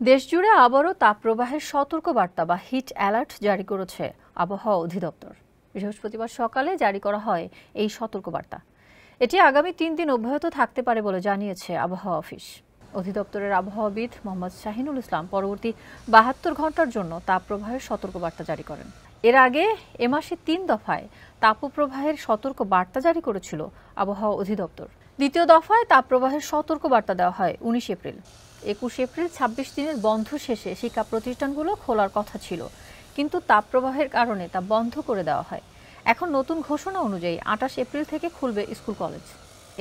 দেশজুড়ে আবারও তাপপ্রবাহের সতর্কবার্তা বা হিট অ্যালার্ট জারি করেছে আবহাওয়া অধিদপ্তর। বৃহস্পতিবার সকালে জারি করা হয় এই সতর্কবার্তা। এটি আগামী 3 দিন অব্যাহত থাকতে পারে বলে জানিয়েছে আবহাওয়া অফিস। অধিদপ্তরের আবহাওয়াবিদ মোহাম্মদ শাহিনুল ইসলাম পরবর্তী 72 ঘন্টার জন্য তাপপ্রবাহের সতর্কবার্তা জারি করেন। এর আগে এ মাসে 3 দফায় তাপপ্রবাহের সতর্কবার্তা জারি করেছিল আবহাওয়া অধিদপ্তর। দ্বিতীয় দফায় তাপপ্রবাহের সতর্কবার্তা দেওয়া হয় 19 এপ্রিল। 21 এপ্রিল 26 দিনের বন্ধ শেষে শিক্ষা প্রতিষ্ঠানগুলো খোলার কথা ছিল, কিন্তু তাপপ্রবাহের কারণে তা বন্ধ করে দেওয়া হয়। এখন নতুন ঘোষণা অনুযায়ী 28 এপ্রিল থেকে খুলবে স্কুল কলেজ।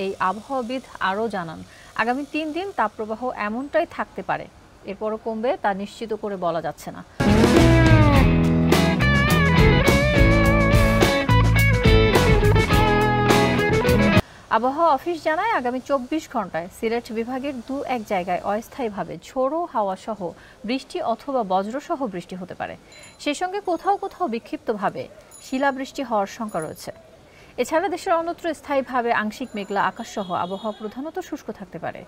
এই আবহাওয়াবিদ আরও জানান, আগামী 3 দিন তাপপ্রবাহ এমনটাই থাকতে পারে, এরপরও কমবে তা নিশ্চিত করে বলা যাচ্ছে না। আবহাওয়া অফিস জানায়, আগামী 24 ঘন্টায় সিলেট বিভাগের 2-1 জায়গায় অস্থায়ীভাবে ঝোড়ো হাওয়া সহ বৃষ্টি অথবা বজ্রসহ বৃষ্টি হতে পারে। সেই সঙ্গে কোথাও কোথাও বিক্ষিপ্তভাবে শিলাবৃষ্টি হওয়ার শঙ্কা রয়েছে। এছাড়া দেশের অন্যত্র স্থায়ীভাবে আংশিক মেঘলা আকাশ সহ আবহাওয়া প্রধানত শুষ্ক থাকতে পারে।